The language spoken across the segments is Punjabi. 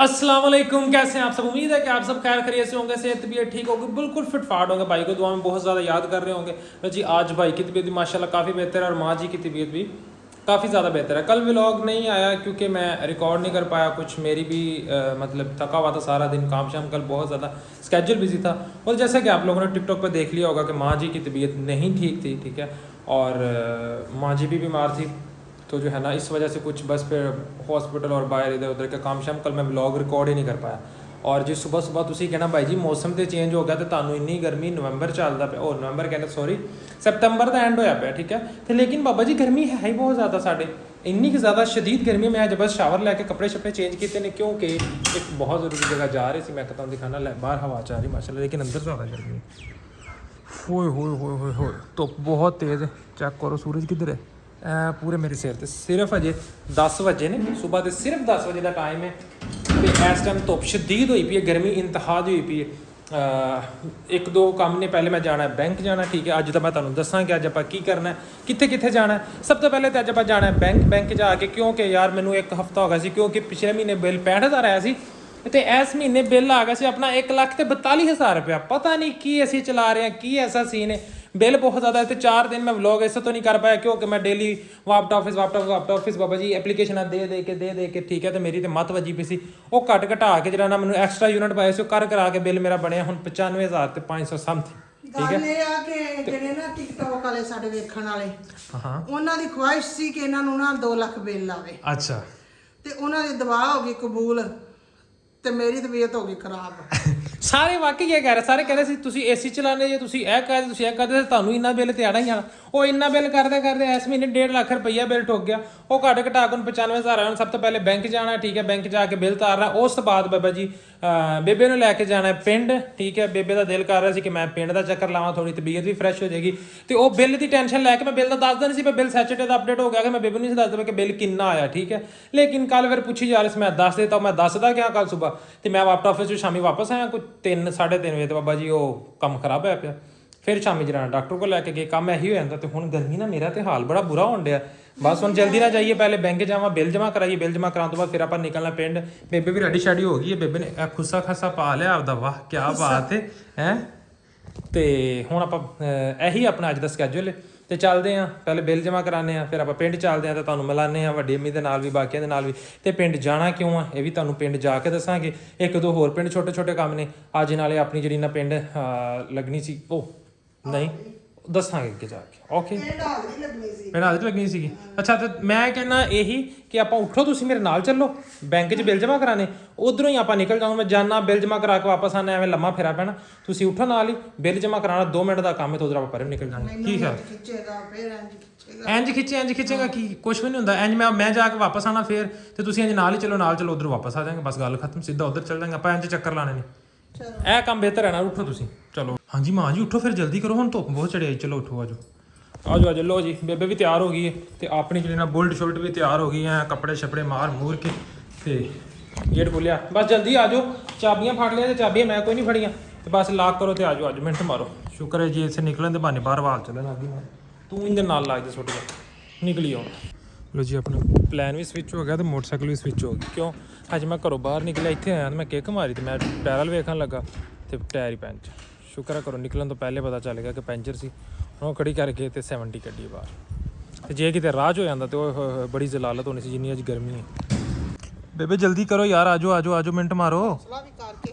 अस्सलाम वालेकुम, कैसे हैं आप सब। उम्मीद है कि आप सब खैर खैरियत से होंगे, सेहत तबीयत ठीक होगी, बिल्कुल फिट फाट होंगे। भाई को दुआ में बहुत ज़्यादा याद कर रहे होंगे जी। आज भाई की तबीयत भी माशाल्लाह काफ़ी बेहतर है और माँ जी की तबीयत भी काफ़ी ज़्यादा बेहतर है। कल व्लॉग नहीं आया क्योंकि मैं रिकॉर्ड नहीं कर पाया, कुछ मेरी भी मतलब थका हुआ था सारा दिन, काम शाम कल बहुत ज़्यादा स्केड्यूल बिजी था। और जैसा कि आप लोगों ने टिकटॉक पर देख लिया होगा कि माँ जी की तबीयत नहीं ठीक थी, ठीक है, और माँ जी भी बीमार थी, तो जो है ना इस वजह से कुछ बस फिर हॉस्पिटल और बाहर इधर उधर के काम शाम कल मैं व्लॉग रिकॉर्ड ही नहीं कर पाया। और जी सुबह सुबह तुसी कहना भाई जी मौसम तो चेंज हो गया तो ਤੁਹਾਨੂੰ ਇੰਨੀ ਗਰਮੀ ਨਵੰਬਰ ਚੱਲਦਾ ਪਿਆ, ਉਹ ਨਵੰਬਰ ਕਹਿੰਦੇ ਸੌਰੀ ਸਤੰਬਰ ਦਾ ਐਂਡ ਹੋਇਆ ਪਿਆ, ਠੀਕ ਹੈ। ਤੇ ਲੇਕਿਨ ਬਾਬਾ ਜੀ ਗਰਮੀ ਹੈ ਹੀ ਬਹੁਤ ਜ਼ਿਆਦਾ ਸਾਡੇ, ਇੰਨੀ ਕਿ ਜ਼ਿਆਦਾ ਸ਼ਦੀਦ ਗਰਮੀ। ਮੈਂ ਅੱਜ ਬਸ ਸ਼ਾਵਰ ਲੈ ਕੇ ਕੱਪੜੇ ਸ਼ੱਪੜੇ ਚੇਂਜ ਕੀਤੇ ਨੇ ਕਿਉਂਕਿ ਇੱਕ ਬਹੁਤ ਜ਼ਰੂਰੀ ਜਗ੍ਹਾ ਜਾ ਰਹੇ ਸੀ। ਮੈਂ ਤੁਹਾਨੂੰ ਦਿਖਾਣਾ ਲੈ ਬਾਹਰ ਹਵਾ ਚੱਲ ਰਹੀ ਮਾਸ਼ਾਅੱਲਾ, ਲੇਕਿਨ ਅੰਦਰ ਜ਼ਿਆਦਾ ਗਰਮੀ ਹੈ। ਹੋਏ ਹੋਏ ਹੋਏ ਹੋਏ ਹੋਏ ਧੁੱਪ ਬਹੁਤ ਤੇਜ਼ ਹੈ। ਚੈੱਕ ਕਰੋ ਸੂਰਜ ਕਿੱਧਰ ਹੈ, ਪੂਰੇ ਮੇਰੇ ਸਿਰ ਤੇ। ਸਿਰਫ ਅਜੇ 10 ਵਜੇ ਨੇ, ਸਵੇਰ ਦੇ ਸਿਰਫ 10 ਵਜੇ ਦਾ ਟਾਈਮ ਹੈ ਤੇ ਇਸ ਟਾਈਮ ਧੁੱਪ ਸ਼ਦੀਦ ਹੋਈ ਪਈ ਹੈ, ਗਰਮੀ ਇੰਤਹਾ ਦੀ ਹੋਈ ਪਈ ਹੈ। ਇੱਕ ਦੋ ਕੰਮ ਨੇ, ਪਹਿਲੇ ਮੈਂ ਜਾਣਾ ਬੈਂਕ ਜਾਣਾ, ਠੀਕ ਹੈ। ਅੱਜ ਤਾਂ ਮੈਂ ਤੁਹਾਨੂੰ ਦੱਸਾਂ ਕਿ ਅੱਜ ਆਪਾਂ ਕੀ ਕਰਨਾ, ਕਿੱਥੇ ਕਿੱਥੇ ਜਾਣਾ। ਸਭ ਤੋਂ ਪਹਿਲੇ ਤਾਂ ਅੱਜ ਆਪਾਂ ਜਾਣਾ ਬੈਂਕ ਜਾ ਕੇ, ਕਿਉਂਕਿ ਯਾਰ ਮੈਨੂੰ ਇੱਕ ਹਫਤਾ ਹੋ ਗਿਆ ਸੀ, ਕਿਉਂਕਿ ਪਿਛਲੇ ਮਹੀਨੇ ਬਿੱਲ 65,000 ਆਇਆ ਸੀ ਤੇ ਇਸ ਮਹੀਨੇ ਬਿੱਲ ਆ ਗਿਆ ਸੀ ਆਪਣਾ 1,42,000 ਰੁਪਇਆ। ਪਤਾ ਨਹੀਂ ਕੀ ਅਸੀਂ ਚਲਾ ਰਹੇ ਹਾਂ, ਕੀ ਐਸਾ ਸੀਨ ਹੈ, ਬਿੱਲ ਬਹੁਤ ਜ਼ਿਆਦਾ ਹੈ। ਤੇ 4 ਦਿਨ ਮੈਂ ਵਲੌਗ ਇਸੇ ਤੋਂ ਨਹੀਂ ਕਰ ਪਾਇਆ ਕਿਉਂਕਿ ਮੈਂ ਡੇਲੀ ਵਾਪਟ ਆਫਿਸ ਬਾਬਾ ਜੀ ਐਪਲੀਕੇਸ਼ਨਾਂ ਦੇ ਕੇ ਠੀਕ ਹੈ। ਤੇ ਮੇਰੀ ਤੇ ਮੱਤ ਵੱਜੀ ਪਈ ਸੀ, ਉਹ ਘਟਾ ਕੇ ਜਿਹੜਾ ਨਾ ਮੈਨੂੰ ਐਕਸਟਰਾ ਯੂਨਿਟ ਪਾਏ ਸੀ ਉਹ ਕਰਾ ਕੇ ਬਿੱਲ ਮੇਰਾ ਬਣਿਆ ਹੁਣ 95,500 ਸਮਥਿੰਗ, ਠੀਕ ਹੈ। ਗੱਲ ਇਹ ਆ ਕਿ ਜਿਹੜੇ ਨਾ ਟਿਕਟੌਕ ਵਾਲੇ ਸਾਡੇ ਵੇਖਣ ਵਾਲੇ, ਉਹਨਾਂ ਦੀ ਖੁਆਇਸ਼ ਸੀ ਕਿ ਇਹਨਾਂ ਨੂੰ ਨਾ 2 ਲੱਖ ਬਿੱਲ ਆਵੇ। ਅੱਛਾ, ਤੇ ਉਹਨਾਂ ਦੀ ਦੁਆ ਹੋ ਗਈ ਕਬੂਲ ਤੇ ਮੇਰੀ ਤਬੀਅਤ ਹੋ ਗਈ ਖਰਾਬ। ਸਾਰੇ ਵਾਕਈ ਇਹ ਕਹਿ ਰਹੇ, ਸਾਰੇ ਕਹਿ ਰਹੇ ਸੀ ਤੁਸੀਂ ਏਸੀ ਚਲਾਉਂਦੇ ਜੇ, ਤੁਸੀਂ ਇਹ ਕਰਦੇ, ਤੁਸੀਂ ਇਹ ਕਰਦੇ, ਤੁਹਾਨੂੰ ਇੰਨਾ ਬਿੱਲ ਤੇ ਆਣਾ ਹੀ ਆਣਾ। ਉਹ ਇੰਨਾ ਬਿੱਲ ਕਰਦੇ ਇਸ ਮਹੀਨੇ 1.5 ਲੱਖ ਰੁਪਈਆ ਬਿੱਲ ਠੋਕ ਗਿਆ। ਉਹ ਘਟਾ ਕੇ ਹੁਣ 95,000 ਆਇਆ। ਸਭ ਤੋਂ ਪਹਿਲੇ ਬੈਂਕ ਜਾਣਾ, ਠੀਕ ਹੈ, ਬੈਂਕ ਜਾ ਕੇ ਬਿੱਲ ਤਾਰਨਾ। ਉਸ ਤੋਂ ਬਾਅਦ ਬਾਬਾ ਜੀ ਬੇਬੇ ਨੂੰ ਲੈ ਕੇ ਜਾਣਾ ਪਿੰਡ, ਠੀਕ ਹੈ। ਬੇਬੇ ਦਾ ਦਿਲ ਕਰ ਰਿਹਾ ਸੀ ਕਿ ਮੈਂ ਪਿੰਡ ਦਾ ਚੱਕਰ ਲਾਵਾਂ, ਥੋੜੀ ਤਬੀਅਤ ਵੀ ਫਰੈਸ਼ ਹੋ ਜਾਏਗੀ। ਤੇ ਉਹ ਬਿੱਲ ਦੀ ਟੈਨਸ਼ਨ ਲੈ ਕੇ ਮੈਂ ਬਿੱਲ ਦਾ ਦੱਸਦਾ ਨਹੀਂ ਸੀ, ਮੈਂ ਬਿੱਲ ਸੈਚਰਡੇ ਦਾ ਅਪਡੇਟ ਹੋ ਗਿਆ ਕਿ ਮੈਂ ਬੇਬੇ ਨੂੰ ਨਹੀਂ ਦੱਸਦਾ ਕਿ ਬਿੱਲ ਕਿੰਨਾ ਆਇਆ, ਠੀਕ ਹੈ। ਲੇਕਿਨ ਕੱਲ ਫਿਰ ਪੁੱਛੀ ਜਾ ਰਹੀ ਸੀ, ਮੈਂ ਦੱਸ ਦਿੱਤਾ, ਮੈਂ ਦੱਸਦਾ ਗਿਆ ਕੱਲ ਸਵੇਰ। ਤੇ ਮੈਂ ਵਾਪਸ ਆਫਿਸ ਤੋਂ ਸ਼ਾਮੀ ਵਾਪਸ ਆਇਆ ਕੋਈ 3-3:30 ਵਜੇ ਤੇ ਬਾਬਾ ਜੀ ਉਹ ਕੰਮ ਖਰਾਬ ਹੋਇਆ ਪਿਆ। ਫਿਰ ਸ਼ਾਮੀ ਜਿਹੜਾ ਡਾਕਟਰ ਕੋਲ ਲੈ ਕੇ ਗਏ, ਕੰਮ ਇਹੀ ਹੋ ਜਾਂਦਾ। ਤੇ ਹੁਣ ਗਰਮੀ ਨਾ ਮੇਰਾ ਤੇ ਹਾਲ ਬੜਾ ਬੁਰਾ ਹੋਣ ਡਿਆ। ਬਸ ਹੁਣ ਜਲਦੀ ਨਾ ਜਾਈਏ, ਪਹਿਲੇ ਬੈਂਕ ਜਾਵਾਂ, ਬਿੱਲ ਜਮ੍ਹਾਂ ਕਰਾਈਏ, ਬਿੱਲ ਜਮ੍ਹਾਂ ਕਰਾਉਣ ਤੋਂ ਬਾਅਦ ਫਿਰ ਆਪਾਂ ਨਿਕਲਣਾ ਪਿੰਡ। ਬੇਬੇ ਵੀ ਰੈਡੀ ਸ਼ੈਡੀ ਹੋ ਗਈ ਹੈ, ਬੇਬੇ ਨੇ ਖੁੱਸਾ ਖਾਸਾ ਪਾ ਲਿਆ ਆਪਦਾ, ਵਾਹ ਕੀ ਬਾਤ ਹੈ। ਤੇ ਹੁਣ ਆਪਾਂ ਇਹੀ ਆਪਣਾ ਅੱਜ ਦਾ ਸਕੈਜੂਅਲ ਹੈ। ਤੇ ਚੱਲਦੇ ਹਾਂ, ਪਹਿਲੇ ਬਿੱਲ ਜਮ੍ਹਾਂ ਕਰਾਉਂਦੇ ਹਾਂ, ਫਿਰ ਆਪਾਂ ਪਿੰਡ ਚੱਲਦੇ ਹਾਂ ਤੇ ਤੁਹਾਨੂੰ ਮਿਲਾਉਂਦੇ ਹਾਂ ਵੱਡੀ ਅੰਮੀ ਦੇ ਨਾਲ ਵੀ, ਬਾਕੀਆਂ ਦੇ ਨਾਲ ਵੀ। ਤੇ ਪਿੰਡ ਜਾਣਾ ਕਿਉਂ ਆ ਇਹ ਵੀ ਤੁਹਾਨੂੰ ਪਿੰਡ ਜਾ ਕੇ ਦੱਸਾਂਗੇ। ਇੱਕ ਦੋ ਹੋਰ ਪਿੰਡ ਛੋਟੇ ਛੋਟੇ ਕੰਮ ਨੇ ਅੱਜ, ਨਾਲੇ ਆਪਣੀ ਜਿਹੜੀ ਨਾ ਪਿੰਡ ਲੱਗਣੀ ਸੀ ਉਹ ਨਹੀਂ ਦੱਸਾਂਗੇ ਅੱਗੇ ਜਾ ਕੇ। ਓਕੇ, ਪਿੰਡ ਹਾਜ਼ਰੀ ਲੱਗਣੀ ਸੀਗੀ। ਅੱਛਾ, ਤੇ ਮੈਂ ਕਹਿੰਦਾ ਇਹੀ ਕਿ ਆਪਾਂ ਉੱਠੋ, ਤੁਸੀਂ ਮੇਰੇ ਨਾਲ ਚੱਲੋ ਬੈਂਕ 'ਚ ਬਿੱਲ ਜਮ੍ਹਾਂ ਕਰਾਣੇ, ਉਧਰੋਂ ਹੀ ਆਪਾਂ ਨਿਕਲ ਜਾਵਾਂਗੇ। ਮੈਂ ਜਾਣਾ ਬਿੱਲ ਜਮ੍ਹਾਂ ਕਰਾ ਕੇ ਵਾਪਸ ਆਉਣਾ, ਐਵੇਂ ਲੰਮਾ ਫੇਰਾ ਪੈਣਾ। ਤੁਸੀਂ ਉੱਠੋ ਨਾਲ ਹੀ, ਬਿੱਲ ਜਮ੍ਹਾਂ ਕਰਾਉਣਾ 2 ਮਿੰਟ ਦਾ ਕੰਮ ਹੈ, ਤਾਂ ਉਧਰ ਆਪਾਂ ਪਰੇ ਨਿਕਲ ਜਾਵਾਂਗੇ। ਕੀ ਖਿਆਲ? ਇੰਜ ਖਿੱਚੇਗਾ ਕੀ, ਕੁਛ ਵੀ ਨਹੀਂ ਹੁੰਦਾ। ਇੰਜ ਮੈਂ ਜਾ ਕੇ ਵਾਪਸ ਆਉਣਾ ਫਿਰ, ਤੇ ਤੁਸੀਂ ਇੰਜ ਨਾਲ ਹੀ ਚਲੋ ਉਧਰ ਵਾਪਸ ਆ ਜਾਵਾਂਗੇ, ਬਸ ਗੱਲ ਖਤਮ। ਸਿੱਧਾ ਉਧਰ ਚੱਲ ਜਾਵਾਂਗੇ ਆਪਾਂ, ਇੰਜ ਚੱਕਰ ਲਾਣੇ ਨੇ। ਇਹ ਕੰਮ ਬਿਹਤਰ ਹੈ ਨਾ, ਉੱਠੋ ਤੁਸੀਂ ਚਲੋ। ਹਾਂਜੀ ਮਾਂ ਜੀ ਉੱਠੋ, ਫਿਰ ਜਲਦੀ ਕਰੋ, ਹੁਣ ਧੁੱਪ ਬਹੁਤ ਚੜਿਆ। ਚਲੋ ਉੱਠੋ, ਆਜੋ। ਲੋ ਜੀ ਬੇਬੇ ਵੀ ਤਿਆਰ ਹੋ ਗਈ ਹੈ ਤੇ ਆਪਣੀ ਜਿਹੜੀ ਨਾ ਬੁਲਟ ਸ਼ੁਲਟ ਵੀ ਤਿਆਰ ਹੋ ਗਈ ਹੈ, ਕੱਪੜੇ ਛਪੜੇ ਮਾਰ ਮੂਰ ਕੇ ਤੇ ਗੇਟ ਖੋਲਿਆ। ਬਸ ਜਲਦੀ ਆਜੋ, ਚਾਬੀਆਂ ਫੜ ਲਿਆ ਤੇ ਚਾਬੀਆਂ ਮੈਂ ਕੋਈ ਨਹੀਂ ਫੜੀਆਂ, ਤੇ ਬਸ ਲਾਕ ਕਰੋ ਤੇ ਆਜੋ। ਅੱਜ ਮਿੰਟ ਮਾਰੋ, ਸ਼ੁਕਰ ਹੈ ਜੀ ਇੱਥੇ ਨਿਕਲਣ ਦੇ ਬਹਾਨੇ ਬਾਹਰ ਵਾਲ ਚੱਲਣ ਲੱਗੀ। ਮੈਂ ਤੂੰ ਇਹਦੇ ਨਾਲ ਲੱਗ ਜਾ, ਛੋਟਾ ਨਿਕਲੀ ਆਉਣ। ਲੋ ਜੀ ਆਪਣਾ ਪਲਾਨ ਵੀ ਸਵਿਚ ਹੋ ਗਿਆ ਤੇ ਮੋਟਰਸਾਈਕਲ ਵੀ ਸਵਿਚ ਹੋ ਗਿਆ। ਕਿਉਂ? ਅੱਜ ਮੈਂ ਘਰੋਂ ਬਾਹਰ ਨਿਕਲਿਆ, ਇੱਥੇ ਆਇਆ ਤੇ ਮੈਂ ਕਿੱਕ ਮਾਰੀ ਤੇ ਮੈਂ ਟਾਇਰ ਵੱਲ ਵੇਖਣ ਲੱਗਾ ਤੇ ਟਾਇਰ ਹੀ ਪੈਂਚਰ। ਸ਼ੁਕਰ ਹੈ ਘਰੋਂ ਨਿਕਲਣ ਤੋਂ ਪਹਿਲੇ ਪਤਾ ਚੱਲ ਗਿਆ ਕਿ ਪੈਂਚਰ ਸੀ। ਉਹ ਖੜੀ ਕਰਕੇ ਤੇ 70 ਕੱਢੀ ਬਾਹਰ। ਤੇ ਜੇ ਕਿਤੇ ਰਾਜ ਹੋ ਜਾਂਦਾ ਤੇ ਉਹ ਬੜੀ ਜ਼ਲਾਲਤ ਹੋਣੀ ਸੀ, ਜਿੰਨੀ ਅੱਜ ਗਰਮੀ ਹੈ। ਬੇਬੇ ਜਲਦੀ ਕਰੋ ਯਾਰ, ਆਜੋ ਮਿੰਟ ਮਾਰੋ।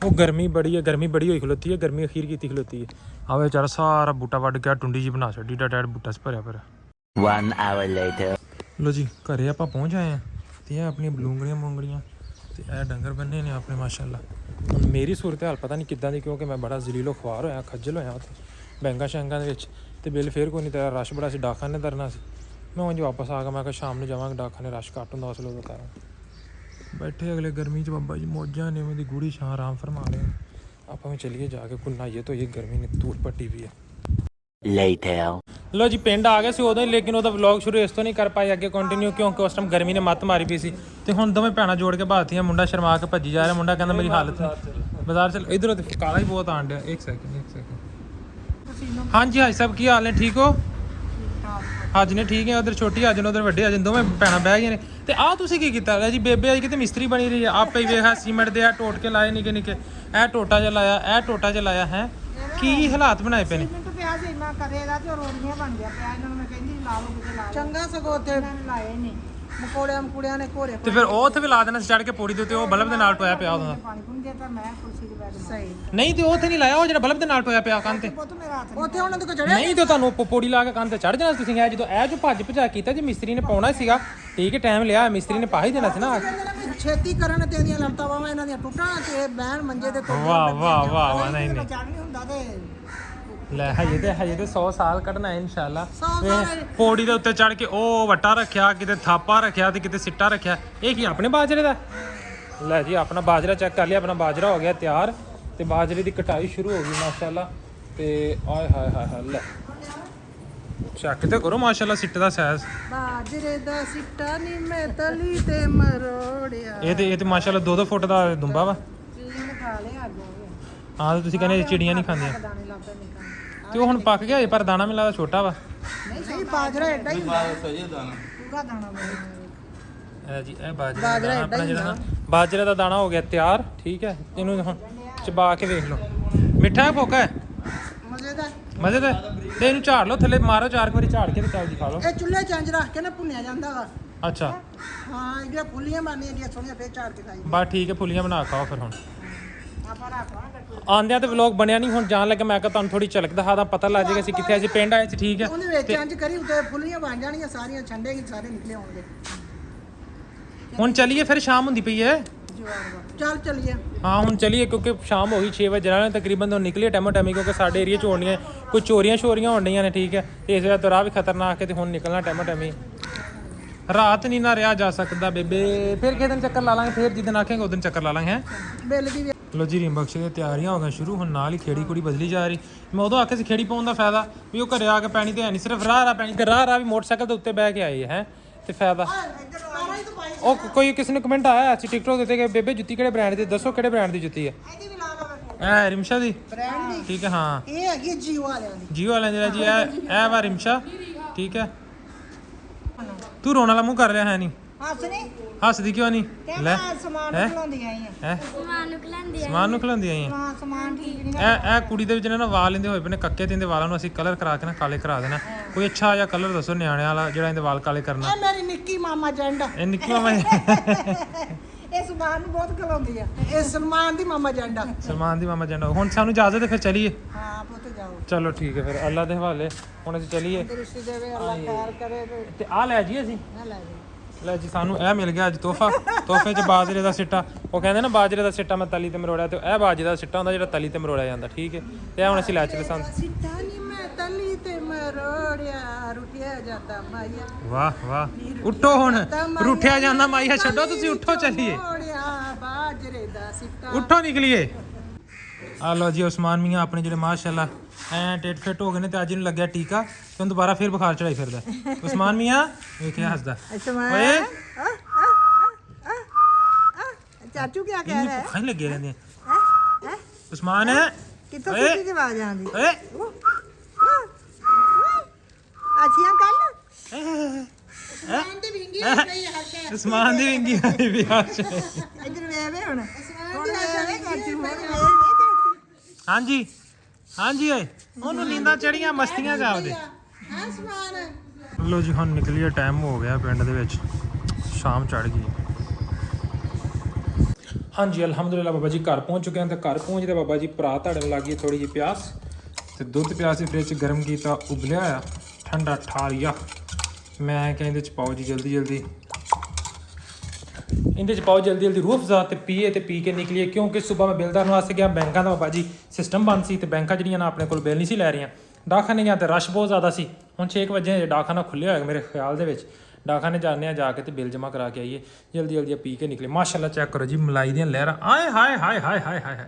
ਉਹ ਗਰਮੀ ਬੜੀ ਹੋਈ ਖਲੋਤੀ ਹੈ, ਗਰਮੀ ਅਖੀਰ ਕੀਤੀ ਖਲੋਤੀ ਹੈ। ਆਵੇ ਵਿਚਾਰਾ ਸਾਰਾ ਬੂਟਾ ਵੱਢ ਕੇ ਟੁੰਡੀ ਜੀ ਬਣਾ ਛੱਡੀ, ਟਾਇਰ ਬੂਟਾ ਸ ਭਰਿਆ। 1 hour later। ਲੋ ਜੀ ਘਰੇ ਆਪਾਂ ਪਹੁੰਚ ਆਏ ਹਾਂ ਤੇ ਇਹ ਆਪਣੀਆਂ ਬਲੂੰਗੜੀਆਂ ਤੇ ਇਹ ਡੰਗਰ ਬੰਨੇ ਨੇ ਆਪਣੇ ਮਾਸ਼ਾਅੱਲਾ। ਹੁਣ ਮੇਰੀ ਸੂਰਤ ਹਾਲ ਪਤਾ ਨਹੀਂ ਕਿੱਦਾਂ ਦੀ, ਕਿਉਂਕਿ ਮੈਂ ਬੜਾ ਜ਼ਲੀਲੋ ਖੁਆਰ ਹੋਇਆ, ਖੱਜਲ ਹੋਇਆ ਉੱਥੇ ਬੈਂਕਾਂ ਸ਼ੈਂਕਾਂ ਦੇ ਵਿੱਚ। ਤੇ ਬਿੱਲ ਫੇਰ ਕੋਈ ਨਹੀਂ ਤੇਰਾ, ਰਸ਼ ਬੜਾ ਸੀ, ਡਾਕਖਾਨੇ ਤਰਨਾ ਸੀ। ਮੈਂ ਉਂਝ ਵਾਪਸ ਆ ਗਿਆ, ਮੈਂ ਕਿਹਾ ਸ਼ਾਮ ਨੂੰ ਜਾਵਾਂਗੇ, ਡਾਕਖਾਨੇ ਰਸ਼ ਘੱਟ ਹੁੰਦਾ ਉਸ ਵੇਲੇ ਤਾਰਾਂ ਬੈਠੇ ਅਗਲੇ ਗਰਮੀ 'ਚ। ਬਾਬਾ ਜੀ ਮੌਜਾਂ ਨੇ, ਉਹਦੀ ਗੂੜੀ ਛਾਂ ਆਰਾਮ ਫਰਮਾ ਲਿਆ। ਆਪਾਂ ਵੀ ਚੱਲੀਏ ਜਾ ਕੇ, ਕੋਈ ਨਹਾਈਏ ਧੋਈਏ, ਗਰਮੀ ਨੇ ਧੂੜ ਪੱਟੀ ਵੀ ਹੈ। ਲੋ ਜੀ ਪਿੰਡ ਆ ਗਏ ਸੀ ਉਦੋਂ ਹੀ, ਲੇਕਿਨ ਉਹਦਾ ਵਲੌਗ ਸ਼ੁਰੂ ਇਸ ਤੋਂ ਨਹੀਂ ਕਰ ਪਾਏ ਅੱਗੇ ਕੰਟੀਨਿਊ, ਕਿਉਂਕਿ ਉਸ ਟਾਈਮ ਗਰਮੀ ਨੇ ਮੱਤ ਮਾਰੀ ਪਈ ਸੀ। ਤੇ ਹੁਣ ਦੋਵੇਂ ਭੈਣਾਂ ਜੋੜ ਕੇ ਬਾਤੀਆਂ, ਮੁੰਡਾ ਸ਼ਰਮਾ ਕੇ ਭੱਜੀ ਜਾ ਰਿਹਾ, ਮੁੰਡਾ ਕਹਿੰਦਾ ਮੇਰੀ ਹਾਲਤ ਬਾਜ਼ਾਰ ਚੱਲ। ਇਧਰੋਂ ਤੇ ਕਾਲਾ ਹੀ ਬਹੁਤ ਆਣ ਡਿਆ। ਇੱਕ ਸੈਕਿੰਡ। ਹਾਂਜੀ ਹਾਜੀ ਸਾਹਿਬ ਕੀ ਹਾਲ ਨੇ, ਠੀਕ ਹੋ? ਅੱਜ ਨੇ ਠੀਕ ਹੈ, ਉਧਰ ਛੋਟੀ ਅੱਜ ਨੇ, ਉਧਰ ਵੱਡੇ ਅੱਜ, ਦੋਵੇਂ ਭੈਣਾਂ ਬਹਿ ਗਏ ਨੇ। ਤੇ ਆ ਤੁਸੀਂ ਕੀ ਕੀਤਾ ਲੈ ਜੀ ਬੇਬੇ ਅੱਜ ਕਿਤੇ ਮਿਸਤਰੀ ਬਣੀ ਰਹੀ ਆ ਆਪੇ ਹੀ ਵੇਖਾ ਸੀਮੈਂਟ ਦੇ ਆ ਟੋਟ ਕੇ ਲਾਏ ਨਿੱਕੇ ਨਿੱਕੇ ਇਹ ਟੋਟਾ ਜਿਹਾ ਲਾਇਆ ਇਹ ਟੋਟਾ ਜਿਹਾ ਲਾਇਆ ਹੈ ਕੀ ਹਾਲਾਤ ਬਣਾਏ ਪਏ ਨੇ ਮਿੰਟ ਪਿਆ ਸੀ ਇੰਨਾ ਕਰੇਗਾ ਤੇ ਉਹ ਰੋੜੀਆਂ ਬਣ ਗਿਆ ਪਿਆ ਇਹਨਾਂ ਨੂੰ ਮੈਂ ਕਹਿੰਦੀ ਲਾ ਲਓ ਕਿਤੇ ਲਾ ਲਓ ਚੰਗਾ ਸਗੋਂ ਉੱਥੇ ਇਹਨਾਂ ਨੇ ਲਾਏ ਨਹੀਂ ਮਕੋੜਿਆਂ ਨੇ ਘੋਰੇ ਤੇ ਫਿਰ ਉਹ ਉੱਥੇ ਵੀ ਲਾ ਦੇਣਾ ਚੜ ਕੇ ਪੌੜੀ ਦੇ ਉੱਤੇ ਉਹ ਬਲਬ ਦੇ ਨਾਲ ਟੋਇਆ ਪਿਆ ਉਹਦਾ ਪਾਣੀ ਪੁੰਨ ਦੇ ਤਾਂ ਮੈਂ ਕੁਰਸੀ ਤੇ ਬੈਠ ਗਈ ਸਹੀ ਨਹੀਂ ਤੇ ਉੱਥੇ ਨਹੀਂ ਲਾਇਆ ਉਹ ਜਿਹੜਾ ਬਲਬ ਦੇ ਨਾਲ ਟੋਇਆ ਪਿਆ ਕੰਨ ਤੇ ਪੁੱਤ ਮੇਰਾ ਹੱਥ ਉੱਥੇ ਉਹਨਾਂ ਦੇ ਕੋ ਚੜਿਆ ਨਹੀਂ ਤੇ ਤੁਹਾਨੂੰ ਪੌੜੀ ਲਾ ਕੇ ਕੰਨ ਤੇ ਚੜ ਜਾਣਾ ਤੁਸੀਂ ਇਹ ਜਦੋਂ ਇਹ ਜੋ ਭੱਜ ਭਜਾ ਕੀਤਾ ਜੇ ਮਿਸਤਰੀ ਨੇ ਪਾਉਣਾ ਸੀਗਾ ਠੀਕ ਹੈ ਟਾਈਮ ਲਿਆ ਮਿਸਤਰੀ ਨੇ ਪਾ ਹੀ ਦੇਣਾ ਸੀ ਨਾ ਛੇਤੀ ਕਰਨ ਤੇ ਇਹਦੀਆਂ ਲੜਤਾਂ ਵਾਵਾਂ ਇਹਨਾਂ ਦੀਆਂ ਟੁੱਟਾਂ ਤੇ ਬਹਿਣ ਮੰਜੇ ਤੇ ਵਾਹ ਵਾਹ ਵਾਹ ਵਾਹ ਨਹੀਂ ਨਹੀਂ ਜਾਣ ਨਹੀਂ ਹੁੰਦਾ ਤੇ ਲੈ ਹਜੇ ਤੇ 100 ਸਾਲ ਕੱਢਣਾ ਹੈ ਇਨਸ਼ਾਅੱਲਾ 100 ਸਾਲ ਪੌੜੀ ਦੇ ਉੱਤੇ ਚੜ ਕੇ ਉਹ ਵੱਟਾ ਰੱਖਿਆ ਕਿਤੇ ਥਾਪਾ ਰੱਖਿਆ ਤੇ ਕਿਤੇ ਸਿੱਟਾ ਰੱਖਿਆ ਇਹ ਕੀ ਆਪਣੇ ਬਾਜਰੇ ਦਾ ਲੈ ਜੀ ਆਪਣਾ ਬਾਜਰਾ ਚੈੱਕ ਕਰ ਲਿਆ ਆਪਣਾ ਬਾਜਰਾ ਹੋ ਗਿਆ ਤਿਆਰ ਤੇ ਬਾਜਰੇ ਦੀ ਕਟਾਈ ਸ਼ੁਰੂ ਹੋ ਗਈ ਮਾਸ਼ਾਅੱਲਾ ਤੇ ਆਏ ਹਾਏ ਹਾਏ ਹਾਏ ਲੈ ਚੈੱਕ ਤੇ ਕਰੋ ਮਾਸ਼ਾਅੱਲਾ ਸਿੱਟੇ ਦਾ ਸਾਈਜ਼ ਬਾਜਰੇ ਦਾ ਸਿੱਟਾ ਨੀ ਮੈਂ ਤਲੀ ਤੇ ਮਰੋੜਿਆ ਇਹ ਤੇ ਮਾਸ਼ਾਅੱਲਾ 2-2 ਫੁੱਟ ਦਾ ਦੁੰਬਾ ਵਾ ਚੀਨ ਖਾ ਲਿਆ ਅੱਗੇ ਹਾਂ ਤੇ ਤੁਸੀਂ ਕਹਿੰਦੇ ਚਿੜੀਆਂ ਨਹੀਂ ਖਾਂਦੀਆਂ ਦਾਣੇ ਲੱਭਦੇ ਨਿਕਲ ਤੇ ਉਹ ਹੁਣ ਪੱਕ ਗਿਆ ਪਰ ਦਾਣਾ ਮੈਨੂੰ ਲੱਗਦਾ ਛੋਟਾ ਵਾ ਨਹੀਂ ਬਾਜਰਾ ਐਡਾ ਹੀ ਪੂਰਾ ਦਾਣਾ ਇਹ ਜੀ ਇਹ ਬਾਜਰਾ ਦਾ ਆਪਣਾ ਜਿਹੜਾ ਨਾ ਬਾਜਰੇ ਦਾ ਦਾਣਾ ਹੋ ਗਿਆ ਤਿਆਰ ਠੀਕ ਹੈ ਇਹਨੂੰ ਹੁਣ ਚਬਾ ਕੇ ਵੇਖ ਲਓ ਮਿੱਠਾ ਹੈ ਫੋਕਾ ਹੈ ਮਜ਼ੇਦਾਰ ਮਜ਼ੇ ਦਾ ਤੇ ਇਹਨੂੰ ਝਾੜ ਲਓ ਥੱਲੇ ਮਾਰੋ 4 ਵਾਰੀ ਝਾੜ ਕੇ ਤੇ ਚਾਲ ਦਿਖਾ ਲਓ ਇਹ ਚੁੱਲ੍ਹੇ ਚੰਜ ਰੱਖ ਕੇ ਨਾ ਭੁੰਨਿਆ ਜਾਂਦਾ ਵਾ ਅੱਛਾ ਹਾਂ ਜਿਹੜੀਆਂ ਫੁੱਲੀਆਂ ਬਣਨੀਆਂ ਜਿਹੜੀਆਂ ਸੋਹਣੀਆਂ ਫੇਰ ਝਾੜ ਕੇ ਖਾਈ ਬਸ ਠੀਕ ਹੈ ਫੁੱਲੀਆਂ ਬਣਾ ਖਾਓ ਫਿਰ ਹੁਣ ਆਪਾਂ ਰੱਖਾਂਗੇ ਆਂਦਿਆਂ ਤੇ ਵਲੌਗ ਬਣਿਆ ਨਹੀਂ ਹੁਣ ਜਾਣ ਲੱਗਾ ਮੈਂ ਕਿਹਾ ਤੁਹਾਨੂੰ ਥੋੜੀ ਝਲਕ ਦਿਖਾ ਦਾਂ ਪਤਾ ਲੱਗ ਜਾਏਗਾ ਅਸੀਂ ਕਿੱਥੇ ਅਸੀਂ ਪਿੰਡ ਆਏ ਸੀ ਠੀਕ ਹੈ ਉਹਦੇ ਵਿੱਚ ਇੰਜ ਕਰੀ ਉੱਤੇ ਫੁੱਲੀਆਂ ਬਣ ਜਾਣਗੀਆਂ ਸਾਰੀਆਂ ਛੰਡੇਗੀ ਸਾਰੇ ਨਿਕਲੇ ਆਉਣਗੇ ਹੁਣ ਚੱਲੀਏ ਫਿਰ ਸ਼ਾਮ ਹੁੰਦੀ ਪਈ ਹੈ ਚੱਲ ਚੱਲੀਏ ਹਾਂ ਹੁਣ ਚੱਲੀਏ ਕਿਉਂਕਿ ਸ਼ਾਮ ਹੋ ਗਈ 6 ਵਜੇ ਜਾਣਾ ਤਕਰੀਬਨ ਤੋਂ ਨਿਕਲੀਏ ਟੈਮੋ ਟੈਮੀ ਕਿਉਂਕਿ ਸਾਡੇ ਏਰੀਆ 'ਚ ਹੋਣੀਆਂ ਕੋਈ ਚੋਰੀਆਂ ਸ਼ੋਰੀਆਂ ਹੋਣ ਡਈਆਂ ਨੇ ਠੀਕ ਹੈ ਤੇ ਇਸ ਵੇਲੇ ਤਾਂ ਰਾਹ ਵੀ ਖਤਰਨਾਕ ਹੈ ਤੇ ਹੁਣ ਨਿਕਲਣਾ ਟੈਮੋ ਟੈਮੀ ਰਾਤ ਨਹੀਂ ਨਾ ਰਿਹਾ ਜਾ ਸਕਦਾ ਬੇਬੇ ਫਿਰ ਕਿਸੇ ਦਿਨ ਚੱਕਰ ਲਾ ਲਾਂਗੇ ਫਿਰ ਜਿੱਦਣ ਆਖੇਂਗੇ ਉਦੋਂ ਚੱਕਰ ਲਾ ਲਾਂਗੇ ਹੈ ਬਿੱਲ ਦੀ ਵੀ ਲੋ ਜੀ ਰੀਮ ਬਖਸ਼ ਦੇ ਤਿਆਰੀਆਂ ਹੋ ਗਈਆਂ ਸ਼ੁਰੂ ਹੁਣ ਨਾਲ ਹੀ ਖੇੜੀ ਕੁੜੀ ਬਦਲੀ ਜਾ ਰਹੀ ਮੈਂ ਉਦੋਂ ਆਖਿਆ ਸੀ ਖੇੜੀ ਪਾਉਣ ਦਾ ਫਾਇਦਾ ਵੀ ਉਹ ਘਰੇ ਆ ਕੇ ਪੈਣੀ ਤੇ ਹੈ ਨਹੀਂ ਸਿਰਫ ਰਾਹ ਪੈਣੀ ਤੇ ਰਾਹ ਵੀ ਮੋਟਰਸਾਈਕਲ ਦੇ ਉੱਤੇ ਬਹਿ ਕੇ ਆਏ ਹੈ ਤੇ ਫਾਇਦਾ ਉਹ ਕੋਈ ਕਿਸੇ ਨੇ ਕਮੈਂਟ ਆਇਆ ਸੀ ਟਿਕਟੋਕ ਦਿੱਤੇ ਕਿ ਬੇਬੇ ਜੁੱਤੀ ਕਿਹੜੇ ਬ੍ਰਾਂਡ ਦੀ ਦੱਸੋ ਕਿਹੜੇ ਬ੍ਰਾਂਡ ਦੀ ਜੁੱਤੀ ਹੈ ਇਹਦੀ ਵੀ ਲਾ ਲਓ ਇਹ ਰਿਮਸ਼ਾ ਦੀ ਬ੍ਰਾਂਡ ਦੀ ਠੀਕ ਹੈ ਹਾਂ ਇਹ ਹੈਗੀ ਜੀਓ ਵਾਲਿਆਂ ਦੀ ਜੀਓ ਵਾਲਿਆਂ ਦੀ ਜੀ ਇਹ ਵਾ ਰਿਮਸ਼ਾ ਠੀਕ ਹੈ ਤੂੰ ਰੋਣ ਵਾਲਾ ਮੂੰਹ ਕਰ ਰਿਹਾ ਹੈ ਨਹੀਂ ਹੱਸ ਨਹੀਂ ਹੱਸਦੀ ਕਿਉਂ ਨਹੀਂ ਤੇ ਲੈ ਮੈਂ ਸਮਾਨ ਹੈਂ? ਖਲਾਉਂਦੀ ਆਈ ਆ ਹੈ ਸਮਾਨ ਨੂੰ ਖਲਾਉਂਦੀ ਆਈ ਹਾਂ ਸਮਾਨ ਠੀਕ ਨਹੀਂ ਇਹ ਕੁੜੀ ਦੇ ਵਿੱਚ ਨਾ ਵਾਲ ਲੈਂਦੇ ਹੋਏ ਪਏ ਨੇ ਕੱਕੇ ਤੇ ਇਹਦੇ ਵਾਲਾਂ ਨੂੰ ਅਸੀਂ ਕਲਰ ਕਰਾ ਕੇ ਨਾ ਕਾਲੇ ਕਰਾ ਦੇਣਾ ਕੋਈ ਅੱਛਾ ਜਿਹਾ ਕਲਰ ਦੱਸੋ ਨਿਆਣਿਆਂ ਵਾਲਾ ਜਿਹੜਾ ਇਹਦੇ ਵਾਲ ਕਾਲੇ ਕਰਨਾ ਇਹ ਮੇਰੀ ਨਿੱਕੀ ਮਾਮਾ ਜੰਡ ਇਹ ਨਿੱਕੀ ਮਾਮਾ ਇਹ ਸਮਾਨ ਨੂੰ ਬਹੁਤ ਖਲਾਉਂਦੀ ਆ ਇਹ ਸਲਮਾਨ ਦੀ ਮਾਮਾ ਜੰਡ ਸਲਮਾਨ ਦੀ ਮਾਮਾ ਜੰਡਾ ਹੁਣ ਸਾਨੂੰ ਇਜਾਜ਼ਤ ਹੈ ਫਿਰ ਚਲੀਏ ਹਾਂ ਪੁੱਤ ਜਾਓ ਚਲੋ ਠੀਕ ਹੈ ਫਿਰ ਅੱਲਾ ਦੇ ਹਵਾਲੇ ਹੁਣ ਅਸੀਂ ਚਲੀਏ ਦਰੁਸ਼ੀ ਦੇਵੇ ਅੱਲਾ ਖੈਰ ਕਰੇ ਤੇ ਆ ਲੈ ਜੀ ਅਸੀਂ ਨਾ ਲੈ ਜੀ ਲੈ ਜੀ ਸਾਨੂੰ ਇਹ ਮਿਲ ਗਿਆ ਅੱਜ ਤੋਹਫੇ 'ਚ ਬਾਜਰੇ ਦਾ ਸਿੱਟਾ ਉਹ ਕਹਿੰਦੇ ਨਾ ਬਾਜਰੇ ਦਾ ਸਿੱਟਾ ਮੈਂ ਤਲੀ ਤੇ ਮਰੋੜਿਆ ਤੇ ਇਹ ਬਾਜਰੇ ਦਾ ਸਿੱਟਾ ਹੁੰਦਾ ਜਿਹੜਾ ਤਲੀ ਤੇ ਮਰੋੜਿਆ ਜਾਂਦਾ ਠੀਕ ਹੈ ਤੇ ਇਹ ਹੁਣ ਅਸੀਂ ਲੈ ਚਲੇ ਸਾਨੂੰ ਸਿੱਟਾ ਨੀ ਮੈਂ ਤਲੀ ਤੇ ਮਰੋੜਿਆ ਰੁਕਿਆ ਜਾਂਦਾ ਮਾਇਆ ਵਾਹ ਵਾਹ ਉੱਠੋ ਹੁਣ ਰੁੱਠਿਆ ਜਾਂਦਾ ਮਾਈਆ ਛੱਡੋ ਤੁਸੀਂ ਉੱਠੋ ਚੱਲੀਏ ਮਰੋੜਿਆ ਬਾਜਰੇ ਦਾ ਸਿੱਟਾ ਉੱਠੋ ਨਿਕਲੀਏ ਆ ਲੋ ਜੀ ਉਸਮਾਨ ਮੀਆਂ ਆਪਣੇ ਜਿਹੜੇ ਮਾਸ਼ਾਅੱਲਾ ਐ ਟਿਟ ਫਿਟ ਹੋ ਗਏ ਨੇ ਤੇ ਅੱਜ ਇਹਨੂੰ ਲੱਗਿਆ ਟੀਕਾ ਤੇ ਹੁਣ ਦੁਬਾਰਾ ਫੇਰ ਬੁਖਾਰ ਚੜਾਈ ਫਿਰਦਾ ਉਸਮਾਨ ਮੀਆਂ ਵੇਖਿਆ ਹੱਸਦਾ ਓਏ ਚਾਚੂ ਕੀ ਕਹਿ ਰਿਹਾ ਹੈ ਖਾਈ ਲੱਗੇ ਰਹਿੰਦੇ ਉਸਮਾਨ ਕਿੱਥੋਂ ਓਏ ਸਿੱਧੀ ਆਵਾਜ਼ ਆਉਂਦੀ ਓਏ ਅੱਛੀਆਂ ਕੱਲ ਉਸਮਾਨ ਦੀ ਵਿੰਗੀ ਆਈ ਵੀ ਆਸ਼ ਇੱਧਰ ਵੇਵੇ ਹੁਣ ਵੇਵੇ ਚਾਚੂ ਹਾਂਜੀ ਹਾਂਜੀ ਓਏ ਉਹਨੂੰ ਨੀਂਦਾਂ ਚੜੀਆਂ ਮਸਤੀਆਂ ਜਾਵਦੇ ਹਾਂ ਸਮਾਨ ਲੋ ਜੀ ਹੁਣ ਨਿਕਲੀਏ ਟਾਈਮ ਹੋ ਗਿਆ ਪਿੰਡ ਦੇ ਵਿੱਚ ਸ਼ਾਮ ਚੜ ਗਈ ਹਾਂਜੀ ਅਲਹਮਦੁਲਿਲਾ ਬਾਬਾ ਜੀ ਘਰ ਪਹੁੰਚ ਚੁੱਕੇ ਹਾਂ ਤੇ ਘਰ ਪਹੁੰਚਦੇ ਬਾਬਾ ਜੀ ਭਰਾ ਧੜਨ ਲੱਗੀ ਥੋੜੀ ਜਿਹੀ ਪਿਆਸ ਤੇ ਦੁੱਧ ਪਿਆਸ ਫ੍ਰਿਜ 'ਚ ਗਰਮ ਕੀਤਾ ਉਬਲਿਆ ਆ ਠੰਡਾ ਠਾਰੀਆ ਮੈਂ ਕਹਿੰਦੇ ਚ ਪਾਓ ਜੀ ਜਲਦੀ ਜਲਦੀ ਇਹਦੇ ਚ ਪਾਓ ਜਲਦੀ ਜਲਦੀ ਰੂਹ ਅਫਜ਼ਾ ਤੇ ਪੀਏ ਤੇ ਪੀ ਕੇ ਨਿਕਲੀਏ ਕਿਉਂਕਿ ਸਵੇਰ ਮੈਂ ਬਿੱਲ ਦਾਰਨ ਵਾਸਤੇ ਗਿਆ ਬੈਂਕਾਂ ਦਾ ਬਾਬਾ ਜੀ ਸਿਸਟਮ ਬੰਦ ਸੀ ਤੇ ਬੈਂਕਾਂ ਜਿਹੜੀਆਂ ਨਾ ਆਪਣੇ ਕੋਲ ਬਿੱਲ ਨਹੀਂ ਸੀ ਲੈ ਰਹੀਆਂ ਡਾਕਖਾਨੇ ਤੇ ਰਸ਼ ਬਹੁਤ ਜ਼ਿਆਦਾ ਸੀ ਹੁਣ 6 ਵਜੇ ਡਾਕਖਾਨਾ ਖੁੱਲਿਆ ਹੋਇਆ ਮੇਰੇ ਖਿਆਲ ਦੇ ਵਿੱਚ ਡਾਕਖਾਨੇ ਜਾਂਦੇ ਆ ਜਾ ਕੇ ਤੇ ਬਿੱਲ ਜਮ੍ਹਾਂ ਕਰਾ ਕੇ ਆਈਏ ਜਲਦੀ ਜਲਦੀ ਪੀ ਕੇ ਨਿਕਲੇ ਮਾਸ਼ਾਅੱਲਾ ਚੈੱਕ ਕਰੋ ਜੀ ਮਲਾਈ ਦੀਆਂ ਲਹਿਰਾਂ ਆਏ ਹਾਏ ਹਾਏ ਹਾਏ ਹਾਏ ਹਾਏ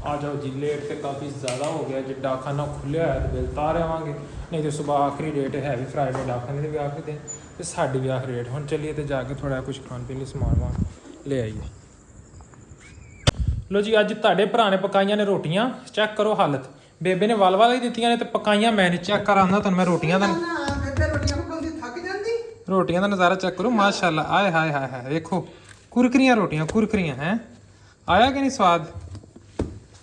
ਆ ਜਾਓ ਜੀ ਲੇਟ ਤੇ ਕਾਫੀ ਜ਼ਿਆਦਾ ਹੋ ਗਿਆ ਜੇ ਡਾਕਖਾਨਾ ਖੁੱਲਿਆ ਹੋਇਆ ਤੇ ਬਿੱਲ ਤਾਰ ਆਵਾਂਗੇ ਨਹੀਂ ਤੇ ਸਵੇਰ ਆਖਰੀ ਡੇਟ ਹੈ ਵੀ ਫਰਾਈਡੇ ਡਾਕਖਾਨੇ ਦੇ ਵੀ ਆਖਰੀ ਦਿਨ ਤੇ ਸਾਡੀ ਵੀ ਆਖਰੀ ਡੇਟ ਹੁਣ ਚੱਲੀਏ ਤੇ ਜਾ ਕੇ ਥੋੜਾ ਕੁਝ ਖਾਣ ਪੀਣ ਲਈ ਸਮਾਨ ਵਾਂ ਲੈ ਆਈਏ ਲੋ ਜੀ ਅੱਜ ਤੁਹਾਡੇ ਭਰਾ ਨੇ ਪਕਾਈਆਂ ਨੇ ਰੋਟੀਆਂ ਚੈੱਕ ਕਰੋ ਹਾਲਤ ਬੇਬੇ ਨੇ ਵਲ ਹੀ ਦਿੱਤੀਆਂ ਨੇ ਤੇ ਪਕਾਈਆਂ ਮੈਂ ਨੇ ਚੈੱਕ ਕਰਾਂਦਾ ਤੁਹਾਨੂੰ ਮੈਂ ਰੋਟੀਆਂ ਦਾ ਬੇਬੇ ਰੋਟੀਆਂ ਪਕਾਉਂਦੀ ਥੱਕ ਜਾਂਦੀ ਰੋਟੀਆਂ ਦਾ ਨਜ਼ਾਰਾ ਚੈੱਕ ਕਰੋ ਮਾਸ਼ਾਅੱਲਾ ਆਏ ਹਾਏ ਹਾਏ ਹਾਏ ਵੇਖੋ ਕੁਰਕਰੀਆਂ ਰੋਟੀਆਂ ਕੁਰਕਰੀਆਂ ਹੈ ਆਇਆ ਕਿ ਨਹੀਂ ਸਵਾਦ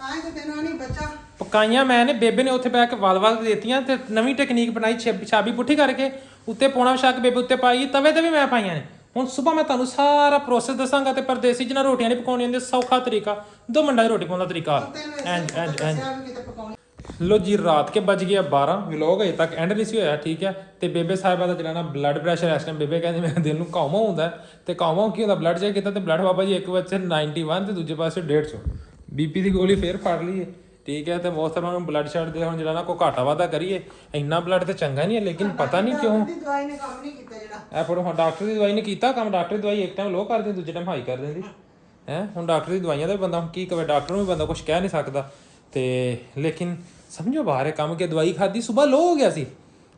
ਆਏ ਤੇ ਤੈਨੂੰ ਨਹੀਂ ਬੱਚਾ ਪਕਾਈਆਂ ਮੈਂ ਨੇ ਬੇਬੇ ਨੇ ਉੱਥੇ ਬੈ ਕੇ ਵਾਲ ਦੇਤੀਆਂ ਤੇ ਨਵੀਂ ਟੈਕਨੀਕ ਬਣਾਈ ਛਾਬੀ ਪੁੱਠੀ ਕਰਕੇ ਉੱਤੇ ਪੌਣਾ ਵਿਛਾ ਕੇ ਬੇਬੇ ਉੱਤੇ ਪਾਈ ਤਵੇ ਤੇ ਵੀ ਮੈਂ ਪਾਈਆਂ ਨੇ ਹੁਣ ਸਵੇਰ ਮੈਂ ਤੁਹਾਨੂੰ ਸਾਰਾ ਪ੍ਰੋਸੈਸ ਦੱਸਾਂਗਾ ਤੇ ਪਰਦੇਸੀ ਜਿਹਨਾਂ ਰੋਟੀਆਂ ਨਹੀਂ ਪਕਾਉਣੀਆਂ ਹੁੰਦੀਆਂ ਸੌਖਾ ਤਰੀਕਾ 2 ਮਿੰਟਾਂ 'ਚ ਰੋਟੀ ਪਾਉਣ ਦਾ ਤਰੀਕਾ ਲੋ ਜੀ ਰਾਤ ਕੇ ਵੱਜ ਗਿਆ 12 ਵਲੌਗ ਅਜੇ ਤੱਕ ਐਂਡ ਨਹੀਂ ਸੀ ਹੋਇਆ ਠੀਕ ਹੈ ਤੇ ਬੇਬੇ ਸਾਹਿਬਾ ਦਾ ਜਿਹੜਾ ਨਾ ਬਲੱਡ ਪ੍ਰੈਸ਼ਰ ਇਸ ਟਾਈਮ ਬੇਬੇ ਕਹਿੰਦੇ ਮੇਰੇ ਦਿਲ ਨੂੰ ਕਾਉਮਾ ਹੁੰਦਾ ਤੇ ਕਾਉਮਾ ਕੀ ਹੁੰਦਾ ਬਲੱਡ ਚੈੱਕ ਕੀਤਾ ਤੇ ਬਲੱਡ ਬਾਬਾ ਜੀ ਇੱਕ ਪਾਸੇ 91 ਤੇ ਦੂਜੇ ਪਾਸੇ 150 ਬੀਪੀ ਦੀ ਗੋਲੀ ਫੇਰ ਫੜ ਲਈ ਠੀਕ ਹੈ ਤੇ ਮੋਸਟਰ ਨੂੰ ਬਲੱਡ ਸ਼ੈਡ ਦੇ ਹੁਣ ਜਿਹੜਾ ਨਾ ਕੋਈ ਘਾਟਾ ਵਾਧਾ ਕਰੀਏ ਇੰਨਾ ਬਲੱਡ ਤੇ ਚੰਗਾ ਨਹੀਂ ਹੈ ਲੇਕਿਨ ਪਤਾ ਨਹੀਂ ਕਿਉਂ ਦਵਾਈ ਨੇ ਕੰਮ ਨਹੀਂ ਕੀਤਾ ਜਿਹੜਾ ਇਹ ਫੜੋ ਹੁਣ ਡਾਕਟਰ ਦੀ ਦਵਾਈ ਨੇ ਕੀਤਾ ਕੰਮ ਡਾਕਟਰ ਦੀ ਦਵਾਈ ਇੱਕ ਟਾਈਮ ਲੋ ਕਰ ਦਿੰਦੀ ਦੂਜੇ ਟਾਈਮ ਹਾਈ ਕਰ ਦਿੰਦੀ ਹੈ ਹੁਣ ਡਾਕਟਰ ਦੀ ਦਵਾਈਆਂ ਦਾ ਬੰਦਾ ਕੀ ਕਵੇ ਡਾਕਟਰ ਨੂੰ ਵੀ ਬੰਦਾ ਕੁਝ ਕਹਿ ਨਹੀਂ ਸਕਦਾ ਤੇ ਲੇਕਿਨ ਸਮਝੋ ਬਾਹਰ ਹੈ ਕੰਮ ਕਿ ਦਵਾਈ ਖਾਦੀ ਸਵੇਰ ਲੋ ਹੋ ਗਿਆ ਸੀ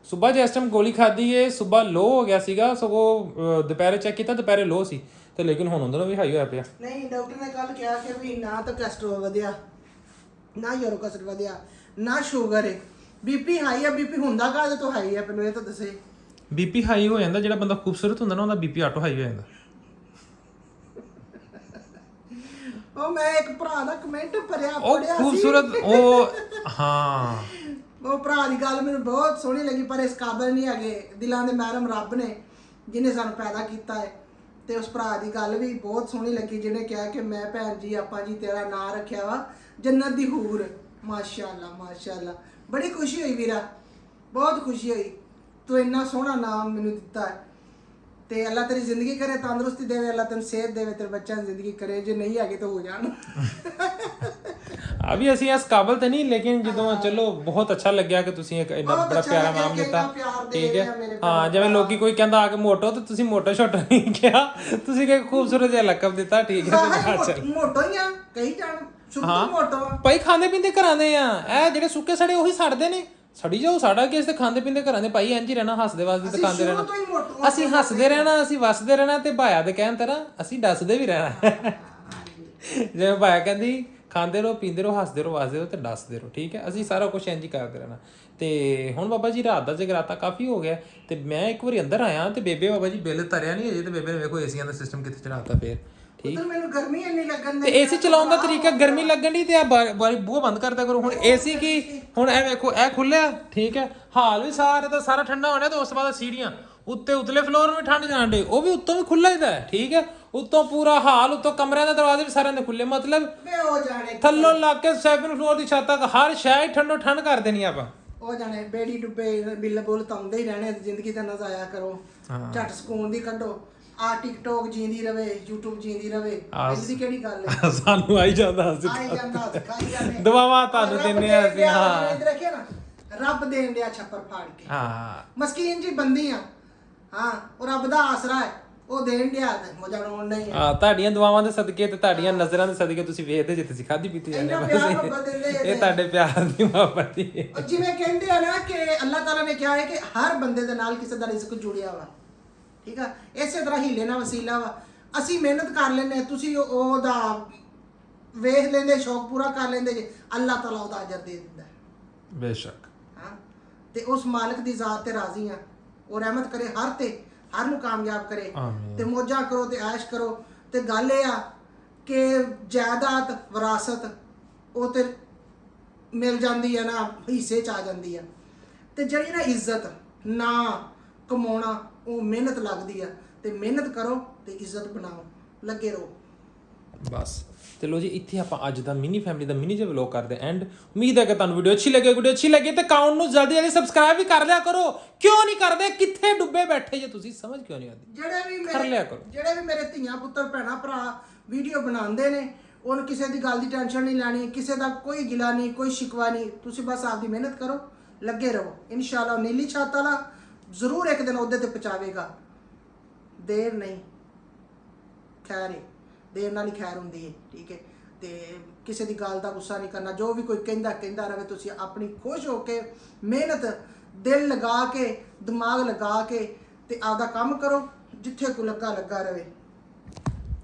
ਸਵੇਰ ਜਿਸ ਟਾਈਮ ਗੋਲੀ ਖਾਦੀ ਏ ਸਵੇਰ ਲੋ ਹੋ ਗਿਆ ਸੀਗਾ ਸਗੋਂ ਦੁਪਹਿਰੇ ਚੈੱਕ ਕੀਤਾ ਦੁਪਹਿਰੇ ਲੋ ਸੀ ਤੇ ਲੇਕਿਨ ਹੁਣ ਉਹਨਾਂ ਨੂੰ ਵੀ ਹਾਈ ਹੋਇਆ ਪਿਆ ਨਹੀਂ ਡਾਕਟਰ ਨੇ ਕੱਲ ਕਿਹਾ ਕਿ ਵੀ ਨਾ ਤਾਂ ਕੋਲੇਸਟ੍ਰੋਲ ਵਧਿਆ ਨਾ ਯੂਰਿਕ ਐਸਿਡ ਵਧਿਆ ਨਾ ਸ਼ੂਗਰ ਹੈ ਬੀਪੀ ਹਾਈ ਹੈ ਬੀਪੀ ਹੁੰਦਾ ਕਾਹਦੇ ਤੋਂ ਹਾਈ ਹੈ ਮੈਨੂੰ ਇਹ ਤਾਂ ਦੱਸੇ ਬੀਪੀ ਹਾਈ ਹੋ ਜਾਂਦਾ ਜਿਹੜਾ ਬੰਦਾ ਖੂਬਸੂਰਤ ਹੁੰਦਾ ਨਾ ਉਹਦਾ ਬੀਪੀ ਆਟੋ ਹਾਈ ਹੋ ਜਾਂਦਾ ਉਹ ਮੈਂ ਇੱਕ ਭਰਾ ਦਾ ਕਮੈਂਟ ਪੜਿਆ ਉਹ ਖੂਬਸੂਰਤ ਉਹ ਹਾਂ ਉਹ ਭਰਾ ਦੀ ਗੱਲ ਮੈਨੂੰ ਬਹੁਤ ਸੋਹਣੀ ਲੱਗੀ ਪਰ ਇਸ ਕਾਬਲ ਨਹੀਂ ਹੈਗੇ ਦਿਲਾਂ ਦੇ ਮਹਿਰਮ ਰੱਬ ਨੇ ਜਿਹਨੇ ਸਾਨੂੰ ਪੈਦਾ ਕੀਤਾ ਹੈ ਤੇ ਉਸ ਭਰਾ ਦੀ ਗੱਲ ਵੀ ਬਹੁਤ ਸੋਹਣੀ ਲੱਗੀ ਜਿਹਨੇ ਕਿਹਾ ਕਿ ਮੈਂ ਭੈਣ ਜੀ ਆਪਾਂ ਜੀ ਤੇਰਾ ਨਾਂ ਰੱਖਿਆ ਵਾ ਜੰਨਤ ਦੀ ਹੂਰ ਮਾਸ਼ਾਅੱਲਾ ਬੜੀ ਖੁਸ਼ੀ ਹੋਈ ਵੀਰਾ ਬਹੁਤ ਖੁਸ਼ੀ ਹੋਈ ਤੂੰ ਇੰਨਾ ਸੋਹਣਾ ਨਾਮ ਮੈਨੂੰ ਦਿੱਤਾ ਹੈ ਤੇ ਅੱਲਾ ਤੇਰੀ ਜ਼ਿੰਦਗੀ ਕਰੇ ਤੰਦਰੁਸਤੀ ਦੇਵੇ ਅੱਲਾ ਤੈਨੂੰ ਸਿਹਤ ਦੇਵੇ ਤੇਰੇ ਬੱਚਿਆਂ ਦੀ ਜ਼ਿੰਦਗੀ ਕਰੇ ਜੇ ਨਹੀਂ ਹੈਗੇ ਤਾਂ ਹੋ ਜਾਣ ਅਭੀ ਅਸੀਂ ਇਸ ਕਾਬਲ ਤੇ ਨਹੀਂ ਲੇਕਿਨ ਜਦੋਂ ਚਲੋ ਬਹੁਤ ਅੱਛਾ ਲੱਗਿਆ ਕਿ ਤੁਸੀਂ ਇੱਕ ਇੰਨਾ ਬੜਾ ਪਿਆਰਾ ਨਾਮ ਦਿੱਤਾ ਠੀਕ ਹੈ ਹਾਂ ਜਿਵੇਂ ਲੋਕੀ ਕੋਈ ਕਹਿੰਦਾ ਆ ਕੇ ਮੋਟੋ ਤੇ ਤੁਸੀਂ ਮੋਟੋ ਛੋਟਾ ਨਹੀਂ ਕਿਹਾ ਤੁਸੀਂ ਕਿ ਖੂਬਸੂਰਤ ਜਿਹਾ ਲਕਬ ਦਿੱਤਾ ਠੀਕ ਹੈ ਮੋਟੋ ਹੀ ਆ ਕਈ ਜਾਣ ਸ਼ੁਰੂ ਤੋਂ ਮੋਟੋ ਭਾਈ ਖਾਂਦੇ ਪੀਂਦੇ ਘਰਾਂ ਦੇ ਆ ਇਹ ਜਿਹੜੇ ਸੁੱਕੇ ਸੜੇ ਉਹੀ ਸੜਦੇ ਨੇ ਸੜੀ ਜਾਓ ਸਾਡਾ ਕੇਸ ਤੇ ਖਾਂਦੇ ਪੀਂਦੇ ਘਰਾਂ ਦੇ ਭਾਈ ਇੰਜ ਹੀ ਰਹਿਣਾ ਹੱਸਦੇ ਵਸਦੇ ਤੇ ਖਾਂਦੇ ਰਹਿਣਾ ਅਸੀਂ ਹੱਸਦੇ ਰਹਿਣਾ ਅਸੀਂ ਵਸਦੇ ਰਹਿਣਾ ਤੇ ਭਾਇਆ ਦੇ ਕਹਿਣ ਤਰ੍ਹਾਂ ਅਸੀਂ ਦੱਸਦੇ ਵੀ ਰਹਿਣਾ ਜਿਵੇਂ ਭਾਇਆ ਕਹਿੰਦੀ ਖਾਂਦੇ ਰਹੋ ਪੀਂਦੇ ਰਹੋ ਹੱਸਦੇ ਰਹੋ ਵਸਦੇ ਰਹੋ ਤੇ ਦੱਸਦੇ ਰਹੋ ਠੀਕ ਹੈ ਅਸੀਂ ਸਾਰਾ ਕੁਝ ਇੰਜ ਹੀ ਕਰਦੇ ਰਹਿਣਾ ਤੇ ਹੁਣ ਬਾਬਾ ਜੀ ਰਾਤ ਦਾ ਜਗਰਾਤਾ ਕਾਫੀ ਹੋ ਗਿਆ ਤੇ ਮੈਂ ਇੱਕ ਵਾਰੀ ਅੰਦਰ ਆਇਆ ਤੇ ਬੇਬੇ ਬਾਬਾ ਜੀ ਬਿੱਲ ਤਰਿਆ ਨਹੀਂ ਅਜੇ ਤੇ ਬੇਬੇ ਨੇ ਵੇਖੋ ਏਸੀਆਂ ਦਾ ਸਿਸਟਮ ਕਿੱਥੇ ਚੜਾਤਾ ਫੇਰ ਠੀਕ ਮੈਨੂੰ ਗਰਮੀ ਇੰਨੀ ਲੱਗਣ ਤੇ ਏਸੀ ਚਲਾਉਣ ਦਾ ਤਰੀਕਾ ਗਰਮੀ ਲੱਗਣ ਦੀ ਤੇ ਆ ਬਾਰੀ ਬੂਹਾ ਬੰਦ ਕਰਦਾ ਕਰੋ ਹੁਣ ਏਸੀ ਕੀ ਹੁਣ ਇਹ ਵੇਖੋ ਇਹ ਖੁੱਲਿਆ ਠੀਕ ਹੈ ਹਾਲ ਵੀ ਸਾਰਾ ਠੰਡਾ ਹੋਣਾ ਤੇ ਉਸ ਤੋਂ ਬਾਅਦ ਸੀੜੀਆਂ ਉੱਤੇ ਉਤਲੇ ਫਲੋਰ ਵੀ ਠੰਡ ਜਾਣ ਡੇ ਉਹ ਵੀ ਉੱਤੋਂ ਵੀ ਖੁੱਲਾ ਹੀ ਹੈ ਠੀਕ ਹੈ ਉੱਤੋਂ ਪੂਰਾ ਹਾਲ ਉੱਤੋਂ ਕਮਰਿਆਂ ਦੇ ਦਰਵਾਜ਼ੇ ਵੀ ਸਾਰਿਆਂ ਦੇ ਖੁੱਲੇ ਮਤਲਬ ਥੱਲੋਂ ਲੱਗ ਕੇ 7 ਫਲੋਰ ਦੀ ਛੱਤ ਤੱਕ ਹਰ ਸ਼ੈ ਠੰਡ ਕਰ ਦੇਣੀ ਆਪਾਂ ਉਹ ਜਾਣੇ ਬੇੜੀ ਡੁੱਬੇ ਬਿੱਲ ਬੁੱਲ ਤਾਉਂਦੇ ਹੀ ਰਹਿਣੇ ਜ਼ਿੰਦਗੀ ਦਾ ਨਜ਼ਾਰਾ ਕਰੋ ਝੱਟ ਸਕੂਨ ਦੀ ਕੱਢੋ ਆ ਟਿਕਟੋਕ ਜੀਂਦੀ ਰਵੇ YouTube ਜੀਂਦੀ ਰਵੇ ਇਹਦੀ ਕਿਹੜੀ ਗੱਲ ਹੈ ਸਾਨੂੰ ਆਈ ਜਾਂਦਾ ਆਈ ਜਾਂਦਾ ਸਿਖਾਈ ਜਾਂਦੇ ਦੁਆਵਾਂ ਤੁਹਾਨੂੰ ਦਿੰਨੇ ਆ ਅਸੀਂ ਹਾਂ ਇੱਧਰ ਰੱਖਿਆ ਨਾ ਰੱਬ ਦੇਣ ਡਿਆ ਛੱਪਰ ਫਾੜ ਕੇ ਹਾਂ ਮਸਕੀਨ ਜੀ ਬੰਦੀ ਆ ਹਾਂ ਉਹ ਰੱਬ ਦਾ ਆਸਰਾ ਹੈ ਉਹ ਦੇਣ ਡਿਆ ਤੇ ਮਜ਼ਾ ਆਉਣ ਨਹੀਂ ਹਾਂ ਤੁਹਾਡੀਆਂ ਦੁਆਵਾਂ ਦੇ ਸਦਕੇ ਤੇ ਤੁਹਾਡੀਆਂ ਨਜ਼ਰਾਂ ਦੇ ਸਦਕੇ ਤੁਸੀਂ ਵੇਖਦੇ ਜਿੱਥੇ ਤੁਸੀਂ ਖਾਧੀ ਪੀਤੀ ਜਾਂਦੇ ਇਹ ਤੁਹਾਡੇ ਪਿਆਰ ਦੀ ਮੁਹੱਬਤ ਹੀ ਹੈ ਜਿਵੇਂ ਕਹਿੰਦੇ ਆ ਨਾ ਕਿ ਅੱਲਾਹ ਤਾਲਾ ਨੇ ਕਿਹਾ ਹੈ ਕਿ ਹਰ ਬੰਦੇ ਦੇ ਨਾਲ ਕਿਸੇ ਦਾ ਰਿਜ਼ਕ ਜੁੜਿਆ ਵਾ ਠੀਕ ਆ ਇਸੇ ਤਰ੍ਹਾਂ ਹੀਲੇ ਨਾਲ ਵਸੀਲਾ ਵਾ ਅਸੀਂ ਮਿਹਨਤ ਕਰ ਲੈਂਦੇ ਤੁਸੀਂ ਉਹਦਾ ਵੇਖ ਲੈਂਦੇ ਸ਼ੌਕ ਪੂਰਾ ਕਰ ਲੈਂਦੇ ਜੇ ਅੱਲਾਹ ਤਾਲਾ ਉਹਦਾ ਅਜਰ ਦੇ ਦਿੰਦਾ ਬੇਸ਼ੱਕ ਹਾਂ ਤੇ ਉਸ ਮਾਲਕ ਦੀ ਜ਼ਾਤ ਤੇ ਰਾਜ਼ੀ ਆ ਉਹ ਰਹਿਮਤ ਕਰੇ ਹਰ ਨੂੰ ਕਾਮਯਾਬ ਕਰੇ ਤੇ ਮੌਜਾਂ ਕਰੋ ਤੇ ਐਸ਼ ਕਰੋ ਤੇ ਗੱਲ ਇਹ ਆ ਕਿ ਜਾਇਦਾਦ ਵਿਰਾਸਤ ਉਹ ਤੇ ਮਿਲ ਜਾਂਦੀ ਆ ਨਾ ਹਿੱਸੇ ਚ ਆ ਜਾਂਦੀ ਆ ਤੇ ਜਿਹੜੀ ਨਾ ਇੱਜ਼ਤ ਨਾ ਕਮਾਉਣਾ ਉਹ ਮਿਹਨਤ ਲੱਗਦੀ ਆ ਤੇ ਮਿਹਨਤ ਕਰੋ ਤੇ ਇੱਜ਼ਤ ਬਣਾਓ ਲੱਗੇ ਰਹੋ ਬਸ ਚਲੋ ਜੀ ਇੱਥੇ ਆਪਾਂ ਅੱਜ ਦਾ ਮਿਨੀ ਫੈਮਿਲੀ ਦਾ ਮਿਨੀ ਜਿਹਾ ਵਲੌਗ ਕਰਦੇ ਐਂਡ ਉਮੀਦ ਹੈ ਕਿ ਤੁਹਾਨੂੰ ਵੀਡੀਓ ਅੱਛੀ ਲੱਗੇ ਤੇ ਅਕਾਊਂਟ ਨੂੰ ਜਲਦੀ ਸਬਸਕ੍ਰਾਈਬ ਵੀ ਕਰ ਲਿਆ ਕਰੋ ਕਿਉਂ ਨਹੀਂ ਕਰਦੇ ਕਿੱਥੇ ਡੁੱਬੇ ਬੈਠੇ ਜੇ ਤੁਸੀਂ ਸਮਝ ਕਿਉਂ ਨਹੀਂ ਆਉਂਦੀ ਜਿਹੜੇ ਵੀ ਮੇਰੇ ਧੀਆਂ ਪੁੱਤਰ ਭੈਣਾ ਭਰਾ ਵੀਡੀਓ ਬਣਾਉਂਦੇ ਨੇ ਉਹਨੂੰ ਕਿਸੇ ਦੀ ਗੱਲ ਦੀ ਟੈਨਸ਼ਨ ਨਹੀਂ ਲੈਣੀ ਕਿਸੇ ਦਾ ਕੋਈ ਗਿਲਾ ਨਹੀਂ ਕੋਈ ਸ਼ਿਕਵਾ ਨਹੀਂ ਤੁਸੀਂ ਬਸ ਆਪਦੀ ਮਿਹਨਤ ਕਰੋ ਲੱਗੇ ਰਹੋ ਇਨਸ਼ਾਅੱਲਾ ਨੀਲੀ ਛੱਤ ਵਾਲਾ ਜ਼ਰੂਰ ਇੱਕ ਦਿਨ ਉਹਦੇ ਤੇ ਪਹੁੰਚਾਵੇਗਾ ਦੇਰ ਨਹੀਂ ਖੈਰ ਹੈ ਦੇਰ ਨਾਲ ਹੀ ਖੈਰ ਹੁੰਦੀ ਹੈ ਠੀਕ ਹੈ ਤੇ ਕਿਸੇ ਦੀ ਗੱਲ ਦਾ ਗੁੱਸਾ ਨਹੀਂ ਕਰਨਾ ਜੋ ਵੀ ਕੋਈ ਕਹਿੰਦਾ ਰਹੇ ਤੁਸੀਂ ਆਪਣੀ ਖੁਸ਼ ਹੋ ਕੇ ਮਿਹਨਤ ਦਿਲ ਲਗਾ ਕੇ ਦਿਮਾਗ ਲਗਾ ਕੇ ਤੇ ਆਪਦਾ ਕੰਮ ਕਰੋ ਜਿੱਥੇ ਕੋ ਲੱਗਾ ਰਹੇ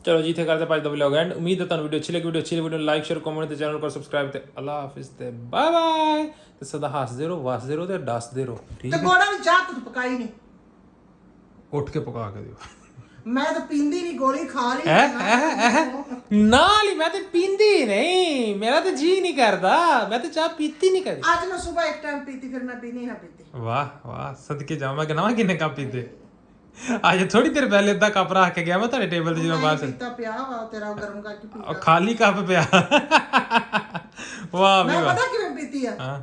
ਚਲੋ ਜੀ ਇੱਥੇ ਕਰਦੇ 5 ਦਾ ਵਲੌਗ ਐਂਡ ਉਮੀਦ ਹੈ ਤੁਹਾਨੂੰ ਵੀਡੀਓ ਅੱਛੀ ਲੱਗੀ ਵੀਡੀਓ ਨੂੰ ਲਾਈਕ ਸ਼ੇਅਰ ਕਮੈਂਟ ਤੇ ਚੈਨਲ ਨੂੰ ਸਬਸਕ੍ਰਾਈਬ ਤੇ ਅੱਲਾ ਹਾਫਿਜ਼ ਤੇ ਬਾਏ ਬਾਏ ਤੇ ਸਦਾ ਹੱਸਦੇ ਰਹੋ ਵਸਦੇ ਰਹੋ ਤੇ ਦੱਸਦੇ ਰਹੋ ਠੀਕ ਤੇ ਗੋੜਾ ਵੀ ਚਾਹ ਤੂੰ ਪਕਾਈ ਨਹੀਂ ਉੱਠ ਕੇ ਪਕਾ ਕੇ ਦਿਓ ਮੈਂ ਤਾਂ ਪੀਂਦੀ ਨਹੀਂ, ਗੋਲੀ ਖਾ ਲਈ ਨਾਲ ਹੀ। ਮੈਂ ਤੇ ਪੀਂਦੀ ਨਹੀਂ, ਮੇਰਾ ਤੇ ਜੀ ਨਹੀਂ ਕਰਦਾ, ਮੈਂ ਤੇ ਚਾਹ ਪੀਤੀ ਨਹੀਂ ਕਦੀ। ਅੱਜ ਮੈਂ ਸਵੇਰ ਇੱਕ ਟਾਈਮ ਪੀਤੀ, ਫਿਰ ਮੈਂ ਪੀਣੀ ਨਾ ਪੀਤੀ। ਵਾਹ ਵਾਹ, ਸਦਕੇ ਜਾਵਾਂ ਕਿ ਨਾ ਕਿੰਨੇ ਕੱਪ ਪੀਤੇ। ਅੱਜ ਥੋੜੀ ਦੇਰ ਪਹਿਲੇ ਅੱਧਾ ਕੱਪ ਰੱਖ ਕੇ ਗਿਆ ਮੈਂ ਤੁਹਾਡੇ ਟੇਬਲ ਤੇ ਜਦੋਂ ਬਾਹਰ ਸੇ। ਪੀਤਾ ਪਿਆ ਵਾ ਤੇਰਾ ਗਰਮ ਕਰਕੇ ਪੀਤਾ। ਖਾਲੀ ਕੱਪ ਪਿਆ। ਵਾਹ ਮੈਂ ਵੀ ਵਾਹ। ਪਤਾ ਕਿਵੇਂ ਪੀਤੀ ਆ? ਹਾਂ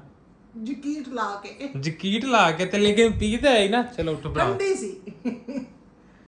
ਜਕੀਟ ਲਾ ਕੇ। ਜਕੀਟ ਲਾ ਕੇ ਤੇ ਲੇਕਿਨ ਪੀਦਾ ਹੈ ਨਾ। ਚਲੋ ਉੱਠ ਬਣਾਓ। ਠੰਡੀ ਸੀ।